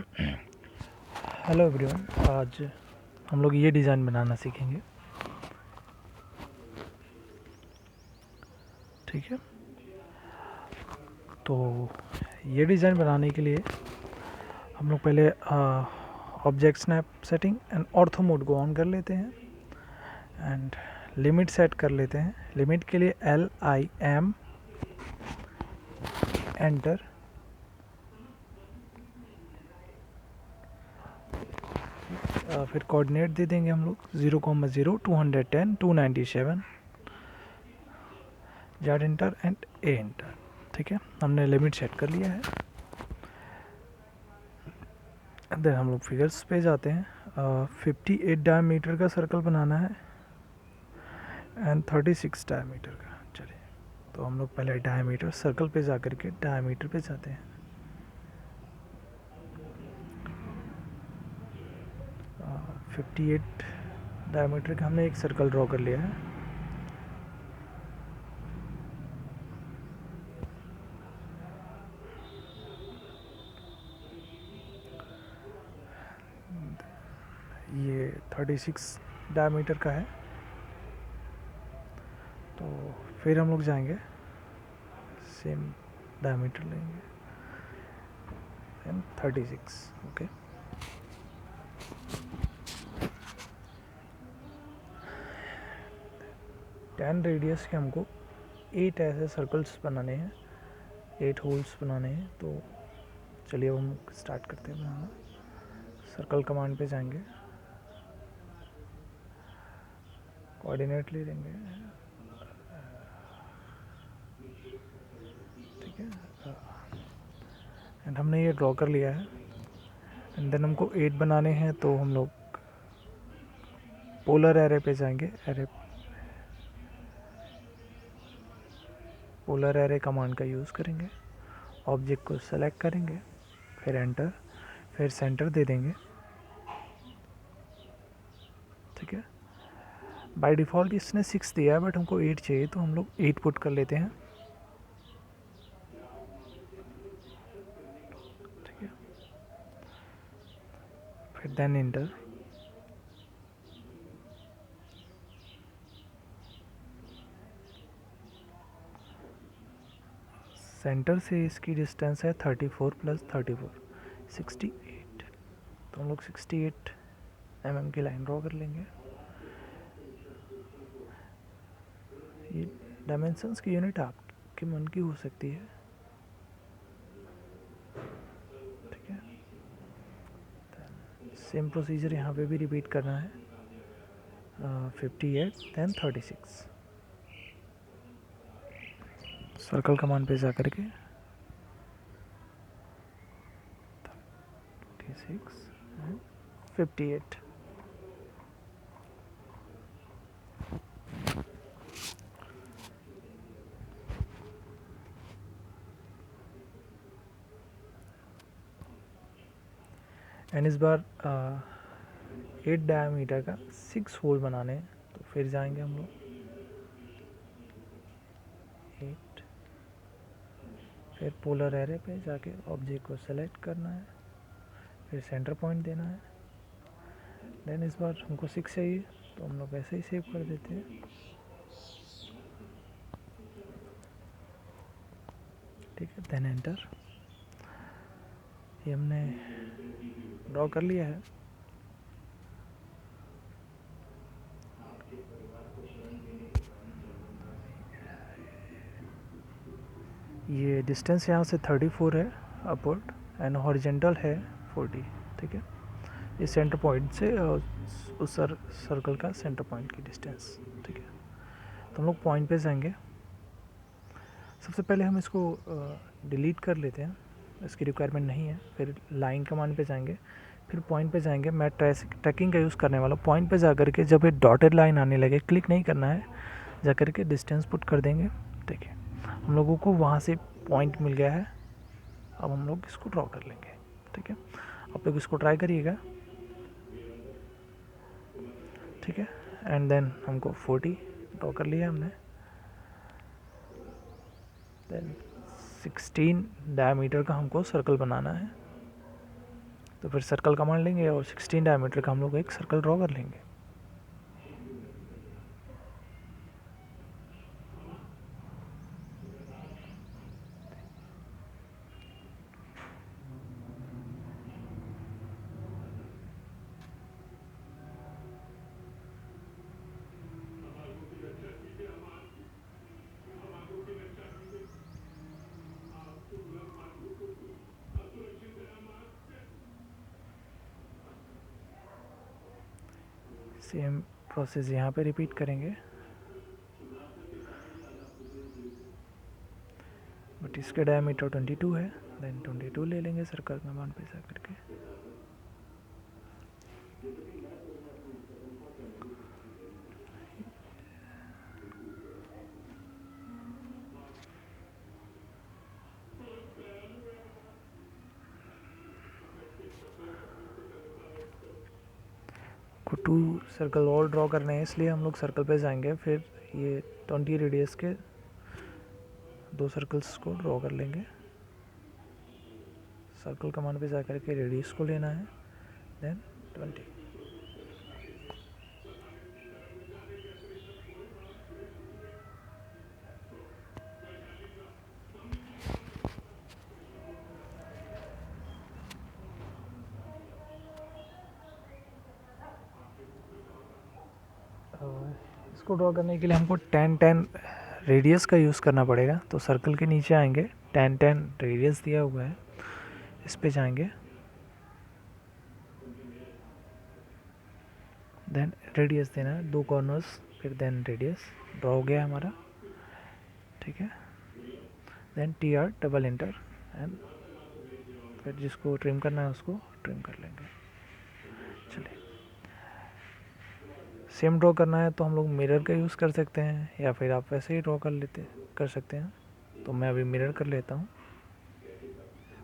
Hello everyone, आज हम लोग ये डिज़ाइन बनाना सीखेंगे। ठीक है, तो ये डिज़ाइन बनाने के लिए हम लोग पहले object snap setting and ortho mode को ऑन कर लेते हैं एंड लिमिट सेट कर लेते हैं। लिमिट के लिए LIM एंटर। फिर कोऑर्डिनेट दे देंगे हम लोग 0,0 210 297 Z enter and A enter. ठीक है, हमने लिमिट सेट कर लिया है। देन हम लोग फिगर्स पे जाते हैं। 58 डायमीटर का सर्कल बनाना है एंड 36 डायमीटर का। चलिए, तो हम लोग पहले डायमीटर सर्कल पे जा कर के डायमीटर पे जाते हैं। 58 डायमीटर का हमने एक सर्कल ड्रॉ कर लिया है। ये 36 डायमीटर का है। तो फिर हम लोग जाएंगे, सेम डायमीटर लेंगे एंड 36। ओके, टेन रेडियस के हमको 8 ऐसे सर्कल्स बनाने हैं, 8 होल्स बनाने हैं। तो चलिए हम स्टार्ट करते हैं बनाना। सर्कल कमांड पे जाएंगे, कोऑर्डिनेट ले लेंगे। ठीक है, एंड हमने ये ड्रॉ कर लिया है। एंड देन हमको 8 बनाने हैं, तो हम लोग पोलर एरे पे जाएंगे। पोलर एरे कमांड का यूज़ करेंगे। ऑब्जेक्ट को सेलेक्ट करेंगे, फिर एंटर, फिर सेंटर दे देंगे। ठीक है, बाय डिफ़ॉल्ट इसने 6 दिया है, बट हमको 8 चाहिए, तो हम लोग 8 पुट कर लेते हैं। ठीक है, फिर देन एंटर। सेंटर से इसकी डिस्टेंस है 34 + 34 68। तो हम लोग 68 mm की लाइन ड्रॉ कर लेंगे। ये डायमेंशंस की यूनिट आपके मन की हो सकती है। ठीक है, सेम प्रोसीजर यहाँ पे भी रिपीट करना है। 58 देन 36। सर्कल कमांड पे जा करके 36 एंड 58। एंड इस बार 8 डायमीटर का 6 होल बनाने हैं। तो फिर जाएंगे हम लोग 8, फिर पोलर एरे पे जाके ऑब्जेक्ट को सेलेक्ट करना है, फिर सेंटर पॉइंट देना है। देन इस बार हमको 6 चाहिए, तो हम लोग ऐसे ही सेव कर देते हैं। ठीक है, देन एंटर। ये हमने ड्रॉ कर लिया है। ये डिस्टेंस यहाँ से 34 है अपवर्ड एंड हॉरिजेंटल है 40। ठीक है, इस सेंटर पॉइंट से उस सर्कल का सेंटर पॉइंट की डिस्टेंस। ठीक है, तो हम लोग पॉइंट पे जाएंगे। सबसे पहले हम इसको डिलीट कर लेते हैं, इसकी रिक्वायरमेंट नहीं है। फिर लाइन कमांड पे जाएंगे, फिर पॉइंट पे जाएंगे। मैं ट्रैकिंग का यूज़ करने वाला हूँ। पॉइंट पे जा कर के जब ये डॉटेड लाइन आने लगे, क्लिक नहीं करना है, जा कर के डिस्टेंस पुट कर देंगे। ठीक है, हम लोगों को वहाँ से पॉइंट मिल गया है। अब हम लोग इसको ड्रॉ कर लेंगे। ठीक है, आप लोग इसको ट्राई करिएगा। ठीक है, एंड देन हमको 40 ड्रॉ कर लिया हमने। देन 16 डायमीटर का हमको सर्कल बनाना है। तो फिर सर्कल कमांड लेंगे और 16 डायमीटर का हम लोग एक सर्कल ड्रॉ कर लेंगे। सेम प्रोसेस यहाँ पे रिपीट करेंगे, बट इसके डायमीटर 22 है। देन 22 ले लेंगे सर्कल कमांड पे जा करके। को 2 सर्कल और ड्रॉ करने हैं, इसलिए हम लोग सर्कल पे जाएंगे। फिर ये 20 रेडियस के 2 सर्कल्स को ड्रॉ कर लेंगे। सर्कल कमांड पे जा करके रेडियस को लेना है, देन 20। इसको ड्रॉ करने के लिए हमको 10-10 रेडियस का यूज़ करना पड़ेगा। तो सर्कल के नीचे आएंगे, 10-10 रेडियस दिया हुआ है, इस पे जाएंगे, देन रेडियस देना है 2 कॉर्नर्स, फिर देन रेडियस ड्रॉ हो गया हमारा। ठीक है, then TR double enter and फिर जिसको ट्रिम करना है उसको ट्रिम कर लेंगे। चलिए, सेम ड्रॉ करना है तो हम लोग मिरर का यूज़ कर सकते हैं, या फिर आप वैसे ही ड्रॉ कर सकते हैं। तो मैं अभी मिरर कर लेता हूँ।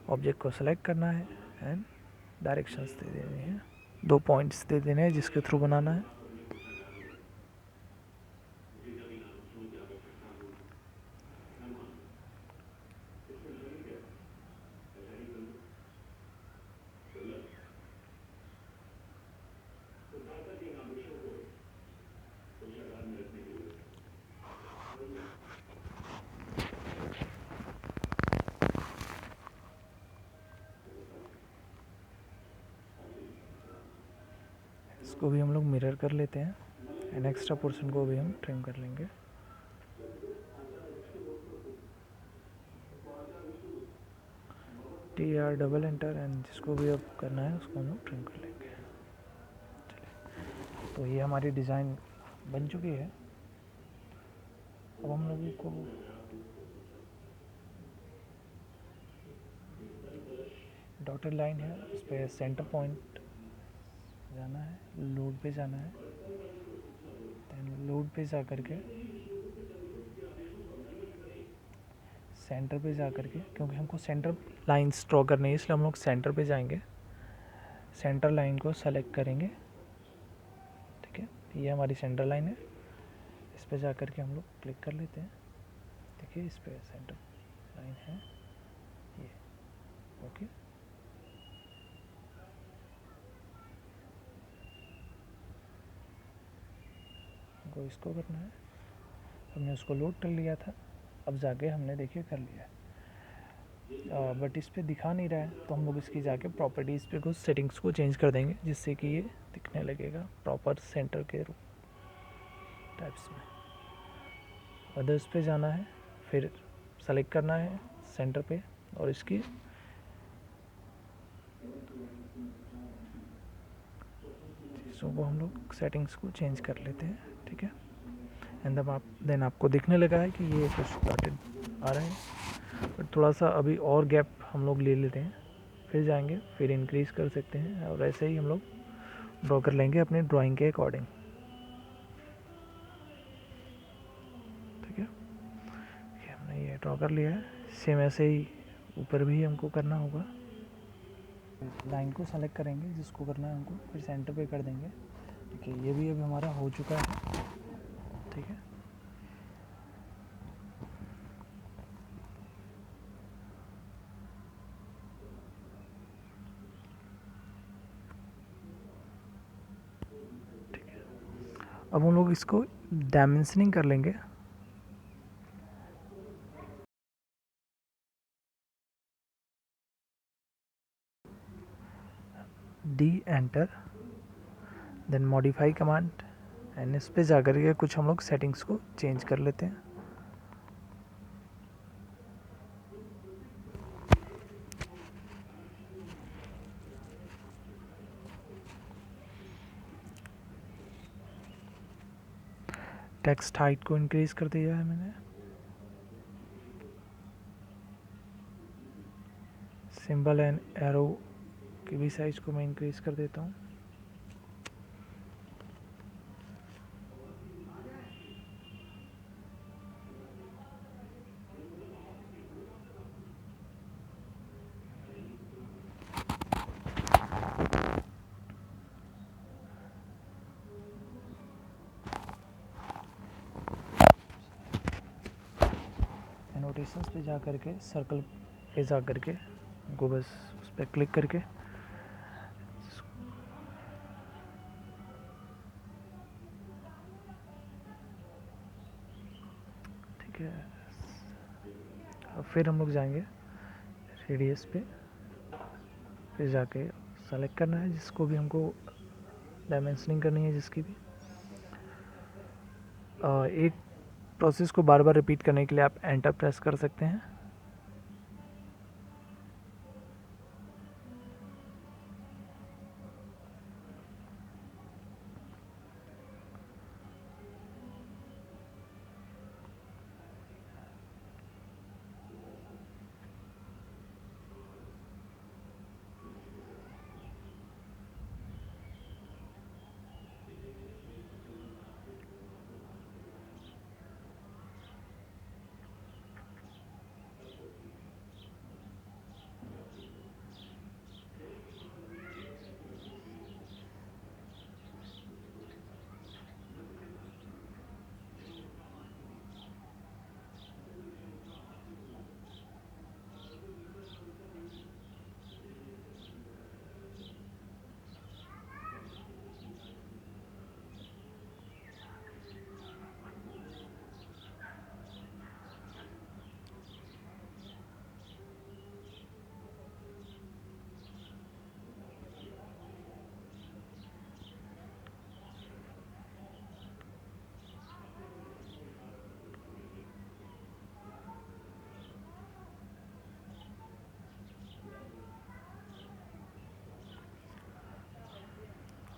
ऑब्जेक्ट को सेलेक्ट करना है एंड डायरेक्शंस दे देनी है, 2 पॉइंट्स दे देने हैं जिसके थ्रू बनाना है। इसको भी हम लोग मिरर कर लेते हैं एंड एक्स्ट्रा पोर्शन को भी हम ट्रिम कर लेंगे। TR डबल एंटर एंड जिसको भी अब करना है उसको हम लोग ट्रिम कर लेंगे। चलिए, तो ये हमारी डिज़ाइन बन चुकी है। अब हम लोगों को डॉटेड लाइन है, उस पर सेंटर पॉइंट जाना है, लोड पे जाना है, देन लोड पे जा करके सेंटर पे जा करके, क्योंकि हमको सेंटर लाइंस ड्रॉ करनी है इसलिए हम लोग सेंटर पे जाएंगे, सेंटर लाइन को सेलेक्ट करेंगे। ठीक है, ये हमारी सेंटर लाइन है, इस पे जा करके हम लोग क्लिक कर लेते हैं। देखिए, इस पे सेंटर लाइन है ये। ओके, हमको इसको करना है, हमने उसको लोड कर लिया था, अब जाके हमने देखिए कर लिया, बट इस पे दिखा नहीं रहा है, तो हम लोग इसकी जाके प्रॉपर्टीज़ पे कुछ सेटिंग्स को चेंज कर देंगे जिससे कि ये दिखने लगेगा प्रॉपर सेंटर के रूप टाइप्स में। अदर्स पे जाना है, फिर सेलेक्ट करना है सेंटर पे और इसकी चीज़ों को हम लोग सेटिंग्स को चेंज कर लेते हैं। ठीक है, एंड देन आपको दिखने लगा है कि ये कुछ डॉटेड आ रहा है, बट थोड़ा सा अभी और गैप हम लोग ले लेते हैं, फिर जाएंगे, फिर इंक्रीज़ कर सकते हैं, और ऐसे ही हम लोग ड्रॉ कर लेंगे अपनी ड्राइंग के अकॉर्डिंग। ठीक है, ये हमने ये ड्रॉ कर लिया है। सेम ऐसे ही ऊपर भी हमको करना होगा, लाइन को सेलेक्ट करेंगे जिसको करना है हमको, फिर सेंटर पे कर देंगे। ठीक है, ये भी अभी हमारा हो चुका है। ठीक है, अब हम लोग इसको डायमेंशनिंग कर लेंगे। D enter, then modify command, and इस पे जा कर के कुछ हम लोग सेटिंग्स को चेंज कर लेते हैं। टेक्स्ट हाइट को इंक्रीज कर दिया है मैंने। सिंबल एंड एरो की भी साइज को मैं इंक्रीज कर देता हूँ। एनोटेशंस पे जा करके सर्कल पे जा करके उनको बस उस पर क्लिक करके ठीक है। अब फिर हम लोग जाएंगे रेडियस पे, फिर जाके सेलेक्ट करना है जिसको भी हमको डायमेंशनिंग करनी है, जिसकी भी। एक प्रोसेस को बार बार रिपीट करने के लिए आप एंटर प्रेस कर सकते हैं।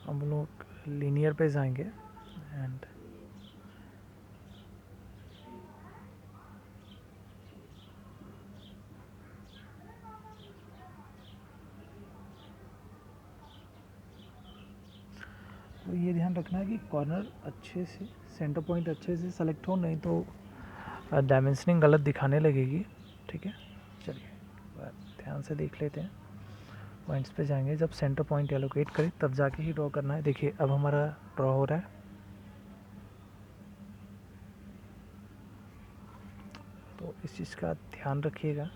हम लोग लीनियर पे जाएंगे एंड तो ये ध्यान रखना है कि कॉर्नर अच्छे से, सेंटर पॉइंट अच्छे से सेलेक्ट हो, नहीं तो डायमेंशनिंग गलत दिखाने लगेगी। ठीक है, चलिए ध्यान से देख लेते हैं। पॉइंट्स पे जाएंगे, जब सेंटर पॉइंट एलोकेट करें तब जाके ही ड्रॉ करना है। देखिए अब हमारा ड्रॉ हो रहा है। तो इस चीज़ का ध्यान रखिएगा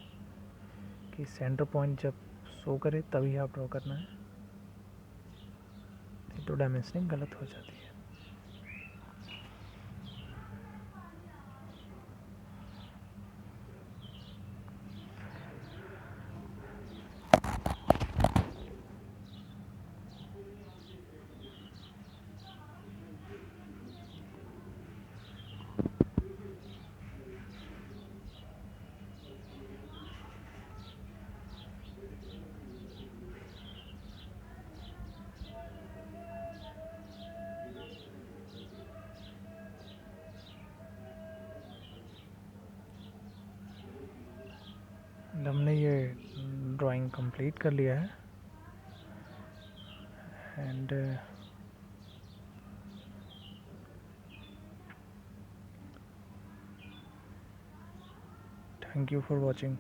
कि सेंटर पॉइंट जब शो करे तभी आप ड्रॉ करना है, नहीं तो डायमेंशनिंग गलत हो जाती है। हमने ये ड्राइंग कंप्लीट कर लिया है and thank you for watching.